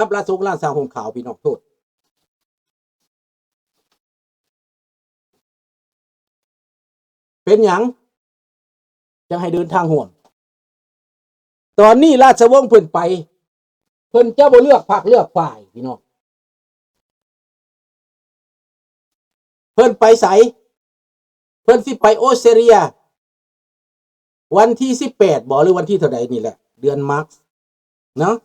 กับราชวงศ์ราชสร้างห่มขาวพี่น้องโทษเป็นหยังจะให้เดินทางห่วงตอนนี้ราชวงศ์เพิ่นไปเพิ่นจะบ่เลือกพรรคเลือกฝ่ายพี่น้องเพิ่นไปไสเพิ่นสิไปออสเตรเลียวันที่18บ่หรือวันที่เท่าใดนี่แหละเดือนมาร์ชเนาะ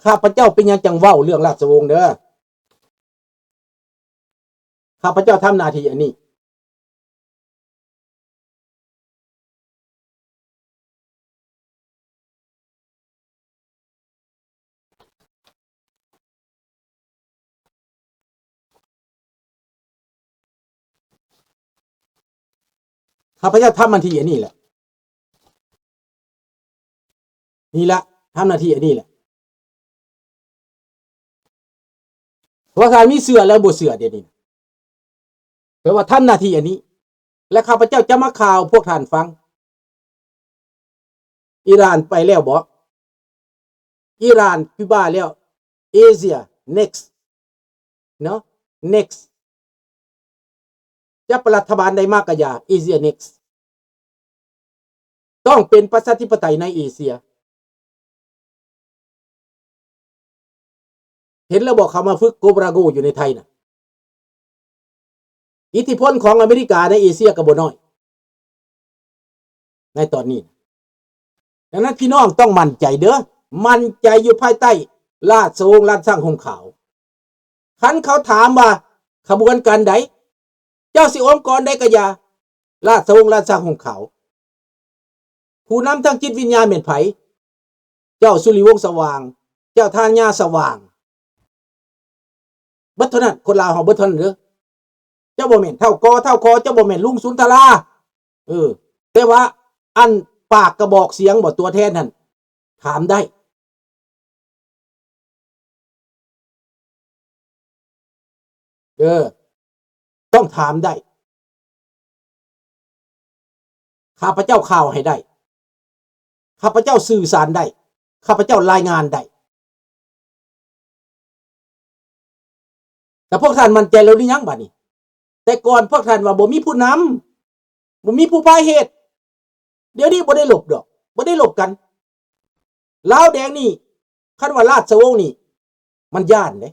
ข้าพเจ้าเป็นยังจังเว้าเรื่องราชวงศ์เด้อข้าพเจ้าทำหน้าที่อันนี้ข้าพเจ้าทำหน้าที่อันนี้แหละนี่ละทำหน้าที่อันนี้แหละว่าการมีเสือแล้วบ่เสือเดี๋ยวนี้แปลว่าทำหน้าที่อันนี้และข้าพเจ้าจะมาข่าวพวกท่านฟังอิหร่านไปแล้วบ่อิหร่านคิวบาแล้วเอเชีย next เนาะ next จะเป็นรัฐบาลใดมากก็อย่าเอเชีย next ต้องเป็นประชาธิปไตยในเอเชียเห็นแล้วบอกเขามาฝึกโกบราโกอยู่ในไทยนะอิทธิพลของอเมริกาในเอเชียก็บ่น้อยในตอนนี้ดังนั้นพี่น้องต้องมั่นใจเด้อมั่นใจอยู่ภายใต้ราชวงศ์ราชสร้างห่มขาวคันเขาถามว่าขบวนการใดเจ้าสิองค์กรใดก็อย่าราชวงศ์ราชสร้างห่มขาวผู้นำทางจิตวิญญาณเป็นไผเจ้าสุริวงศ์สว่างเจ้าทานญาสว่างเบิดเท่านั้นคนลาวเฮาเบิดเท่านั้นเด้อเจ้าบ่แม่นเท่ากอเท่าคอเจ้าบ่แม่นลุงสุนทราแต่ว่าอันปากกระบอกเสียงบ่ตัวแทนนั่นถามได้ต้องถามได้ข้าพเจ้าข่าวให้ได้ข้าพเจ้าสื่อสารได้ข้าพเจ้ารายงานได้แต่พวกท่านมั่นใจแล้วหรือยังบัดนี้แต่ก่อนพวกท่านว่าบ่มีผู้นำบ่มีผู้พาเหตุเดี๋ยวนี้บ่ได้หลบดอกบ่ได้หลบกันลาวแดงนี่คันว่าราชวงศ์นี่มันย่านเด้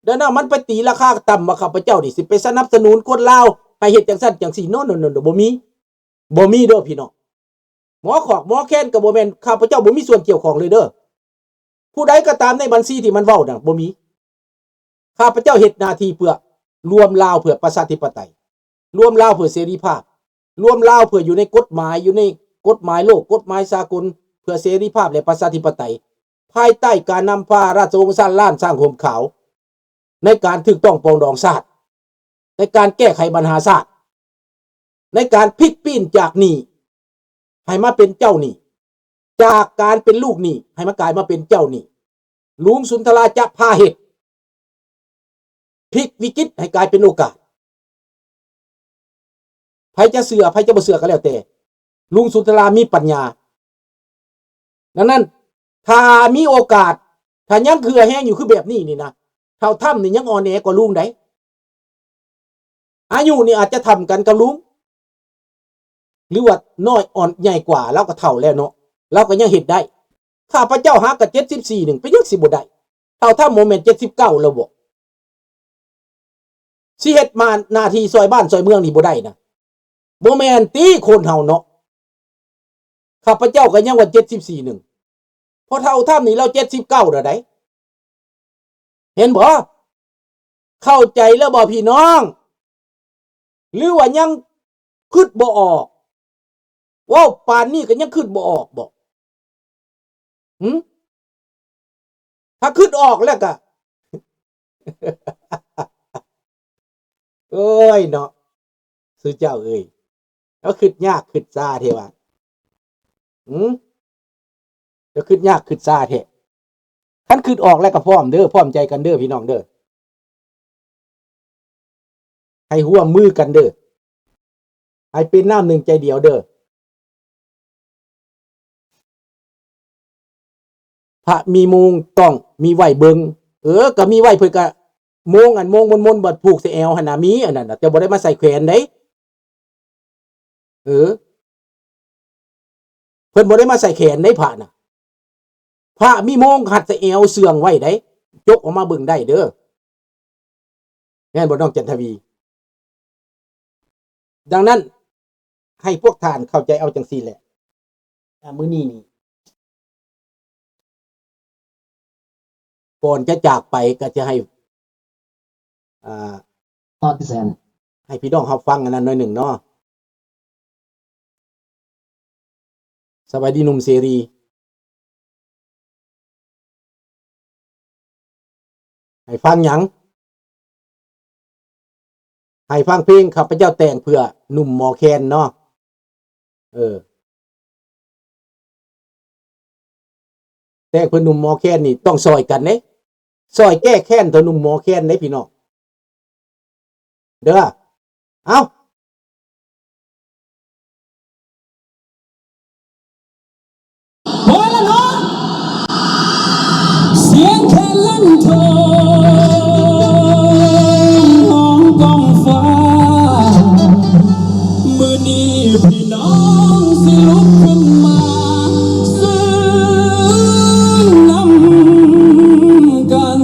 ดังนั้นมันไปตีราคาต่ำว่าข้าพเจ้านี่สิไปสนับสนุนคนลาวให้เฮ็ดจังซั่นจังซี่โน่นๆๆบ่มีเด้อพี่น้องหมอขอกหมอแค้นก็บ่แม่นข้าพเจ้าบ่มีส่วนเกี่ยวข้องเลยเด้อผู้ใดก็ตามในบัญชีที่มันเว้าน่ะบ่มีข้าพเจ้าเฮ็ดหน้าที่เพื่อรวมลาวเพื่อประชาธิปไตยรวมลาวเพื่อเสรีภาพรวมลาวเพื่ออยู่ในกฎหมายอยู่ในกฎหมายโลกกฎหมายสากลเพื่อเสรีภาพและประชาธิปไตยภายใต้การนำพาราชวงศ์ล้านสร้างห่มขาวในการถูกต้องปรองดองชาติในการแก้ไขปัญหาชาติในการพลิกปี้นจากหนี้ให้มาเป็นเจ้าหนี้จากการเป็นลูกหนี้ให้มากลายมาเป็นเจ้าหนี้ลุงสุนทราจะพาเหตุพลิกวิกฤตให้กลายเป็นโอกาสไผจะเสือไผจะบ่เสือก็แล้วแต่ลุงสุนทรามีปัญญาดังนั้นถ้ามีโอกาสถ้ายังคือแห้งอยู่คือแบบนี้นี่นะเท่าถ้ำนี่ยังอ่อนแอกว่าลุงได้อายุนี่อาจจะทำกันกับลุงหรือว่าน้อยอ่อนใหญ่กว่าแล้วก็เท่าแล้วเนาะเราก็ยังเฮ็ดได้ข้าพเจ้าหากับ74นึงไปยังสิบ่ได้เท่าถ้ำโมเมนต์79แล้วบ่สิเฮ็ดมาหน้าที่ซอยบ้านซอยเมืองนี่บ่ได้นะบ่แม่นติคนเฮาเนาะข้าพเจ้าก็ยังว่า74นึงพอเท่าถ้ำนี่เรา79แล้วได้เห็นบ่เข้าใจแล้วบ่พี่น้องหรือว่ายังคิดบ่ออกว้าวป่านนี้ก็ยังคิดบ่ออกบ่ถ้าคิดออกแล้วก็เอ้ยเนาะสุเจ้าเอ้ยแล้วคิดยากคิดซ่าเทว่าแล้วคิดยากคิดซ่าแท้คันคิดออกแล้วก็พร้อมเด้อพร้อมใจกันเด้อพี่น้องเด้อให้ร่วมมือกันเด้อให้เป็นน้ำหนึ่งใจเดียวเด้อ พระมีมุงต้องมีไหวเบิงก็มีไหวเพิ่นก็มงมงมนบัดผูกใส่แอวหั่นน่ะมีอันนั้นน่ะแต่บ่ได้มาใส่แขวนเด้เพิ่นบ่ได้มาใส่แขนได้พระน่ะพระมีมงหัดใส่แอวเสื่องไว้ได้ยกออกมาเบิ่งได้เด้อแม่นบ่น้องจันทวีดังนั้นให้พวกท่านเข้าใจเอาจังซี่แหละมื้อนี้นี่ก่อนจะจากไปก็จะให้ตอนที่แสนให้พี่น้องเฮาฟังอันนั้นหน่อยหนึ่งเนาะสวัสดีหนุ่มเสรีให้ฟังหยังให้ฟังเพลงข้าพเจ้าแต่งเพื่อหนุ่มหมอแคนเนาะแต่งเพื่อหนุ่มหมอแคนนี่ต้องซอยกันเด้ซอยแก้แค้นตัวหนุ่มหมอแคนเด้พี่น้องเด้อเอาพอแล้วเนาะเสียงแค่ลั่นโทห้องกองฟ้ามื้อนี้พี่น้องสิลุกขึ้นมาซึ้งนำกัน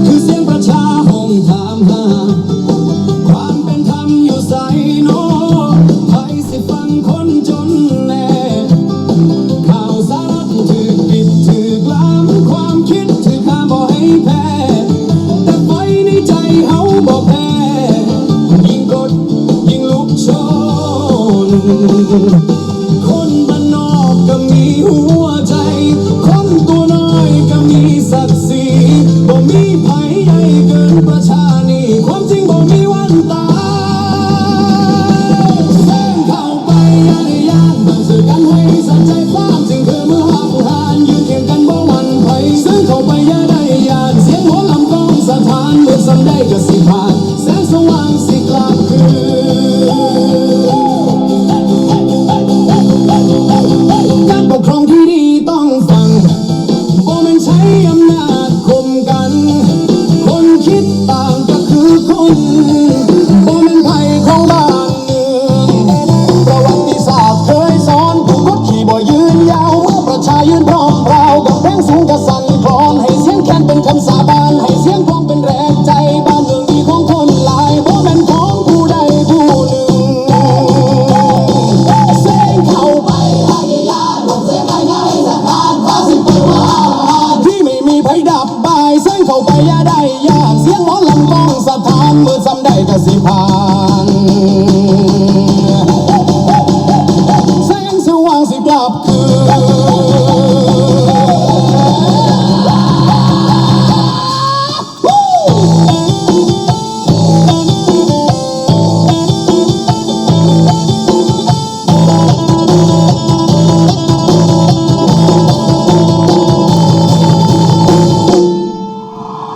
คือเสียงประชาหงถามหาความเป็นธรรมอยู่ใส่โนใครสิฟังคนจนแน่ข่าวสารถือผิดถือกล้ำความคิดถือข้าบ่ให้แพ้แต่ไฟในใจเฮาบ่แพ้ยิ่งกดยิ่งลุกโชนคนบ้านนอกก็มีหัวใจคนตัวน้อยก็มีศักดิ์ศรีบ่มีไผใหญ่เกินประชานี่ความจริงบ่มีวันตายแสงเข้าไปอย่าได้ยานเบิ่งสื่อกันให้สัจใจความจริงคือมือหักหานยืนเคียงกันบ่หวั่นไผแสงเข้าไปอย่าได้ยานเสียงหมอลำกองสถานมืดสำได้ก็สิผ่านแสงสว่างสิกลับคืนการปกครองที่ดีต้องฟังบ่แม่นใช้อำนาจข่มกันคนคิดต่างก็คือคนบ่แม่นไผของบ้านเมืองประวัติศาสตร์เคยสอนผู้กดขี่บ่ยืนยาวเมื่อประชายืนพร้อมพราวกับเพลงสูงกระสั่นคลอนให้เสียงแค้นเป็นคำสาบานให้เสียงพ้องเป็นแรงใจบ้านเมืองดีของคนหลายบ่แม่นของผู้ใดผู้หนึ่งเสียงเข้าไปให้ยาลงเสียงง่ายๆสถานฟ้าสิเปิดว่าที่ไม่มีไผดับบายเสียงเข้าไปอย่าได้ยากเสียงหมอลำกองสถานมือซ้ำได้ก็สิผ่านแสงสว่างสิกลับคือ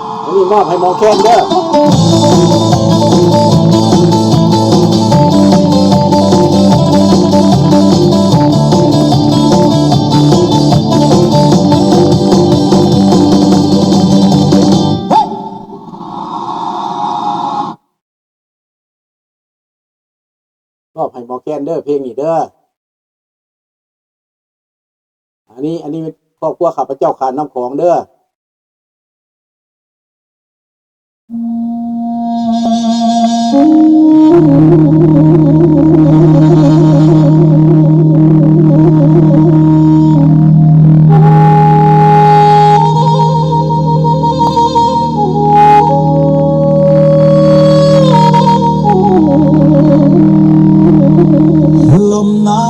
ันนี้มอบให้หมอแคนเด้อมอบให้หมอแคนเด้อเพลงนี้เด้ออันนี้ครอบครัวข้าพเจ้าขาดน้ำของเด้อลมหนา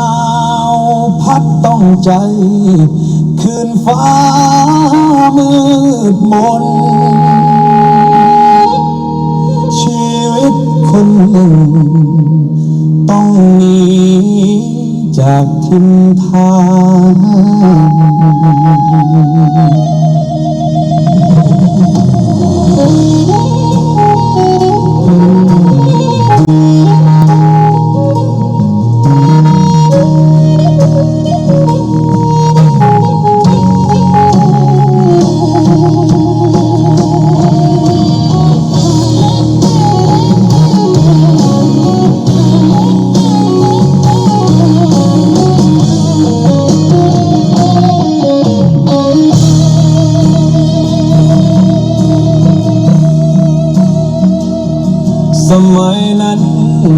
วพัดต้องใจคืนฟ้ามืดมนชีวิตคนหนึ่งต้องหนีจ ากทิมทางสมัยนั้น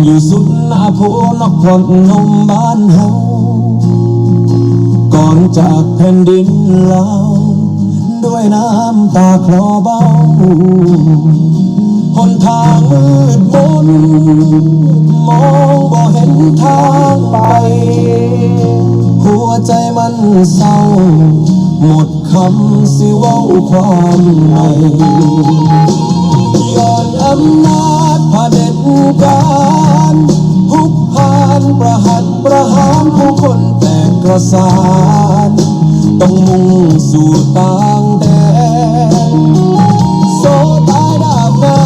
อยู่สุดหน้าโพนครพนมบ้านเฮาก่อนจากแผ่นดินลาวด้วยน้ำตาคลอเบาหนทางมืดมนมองบ่เห็นทางไปหัวใจมันเศร้าหมดคำสิเว้าความในย้อนอำนาจเผด็จการทุกพานประหัตประหารผู้คนแตกกระสานต้องมุ่งสู่ต่างแดนโซตายดาบหน้า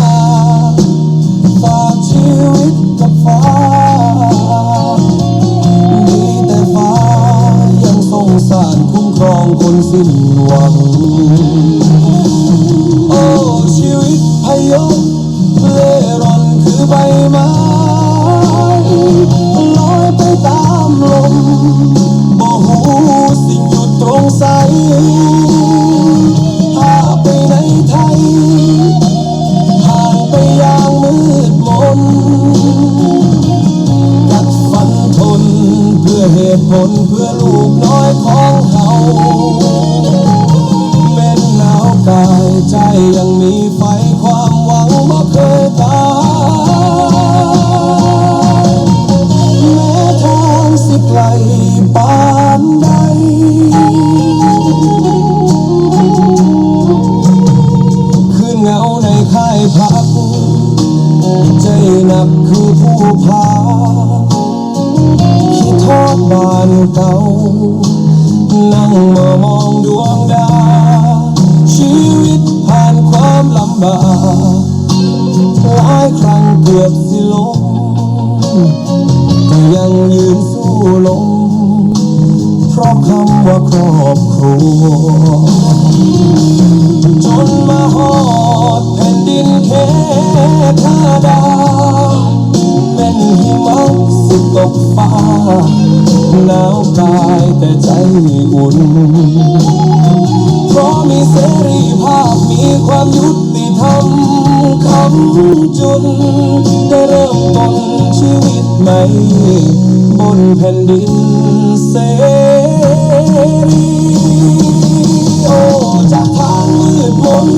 ฝากชีวิตกับฟ้ามีแต่ฟ้ายังสงสารคุ้มครองคนสิ้นหวังโอ้ชีวิตพยศเล่ร่อนคือใบไม้ลอยไปตามลมบ่หูสิ่งอยู่ตรงไสพาไปในไทยผ่านไปอย่างมืดมนกัดฟันทนเพื่อเหตุผลเพื่อลูกน้อยของเขาแม้นหนาวกายใจยังมีไฟความหวังบ่เคยตายแม้ทางสิไกลปานใดคืนเหงาในค่ายพักใจหนักคือผู้พาคิดทอดบ้านเก่านั่งมองดวงดาวชีวิตผ่านความลำบากหลายครั้งเกือบสิล้มแต่ยังยืนสู้ลมเพราะคำว่าครอบครัวจนมาฮอดแผ่นดินแค่ท่าดาวเป็นหิมะสิตกฟ้าหนาวกายแต่ใจอุ่นเพราะมีเสรีภาพมีความยุติธรรมคำจุนได้เริ่มต้นชีวิตใหม่บนแผ่นดินเสรีโอ้จากทางมืดมน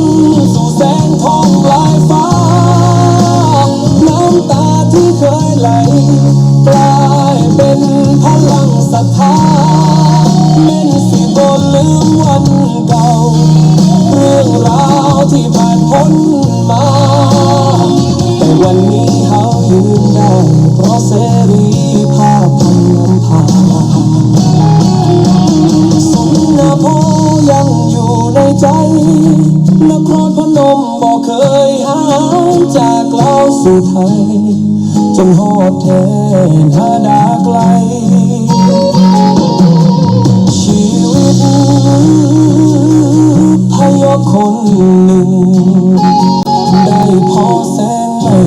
สู่แสงทองปลายฟ้าน้ำตาที่เคยไหลกลายเป็นพลังศรัทธาแม้นสิบ่ลืมวันเก่าเรื่องราวที่ผ่านพ้นมาแต่วันนี้เฮายืนได้เพราะเสรีภาพพันนำพาสุนทรภู่ยังอยู่ในใจนครพนมบ่เคยหายจากลาวสู่ไทยจนฮอดแทนหาดาไกลชีวิตพยศคนหนึ่งได้พอแสงใหม่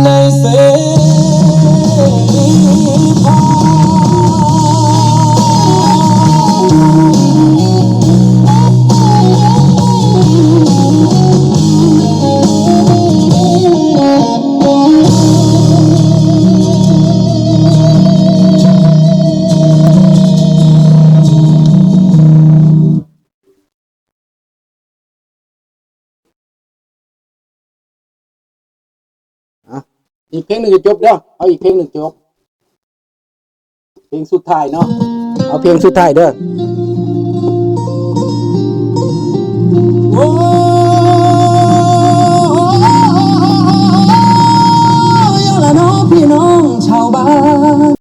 ในเสรีภาอีกเพลงหนึ่งจะจบเด้อเอาอีกเพลงหนึ่งจบเพลงสุดท้ายเนาะเอาเพลงสุดท้ายเด้อ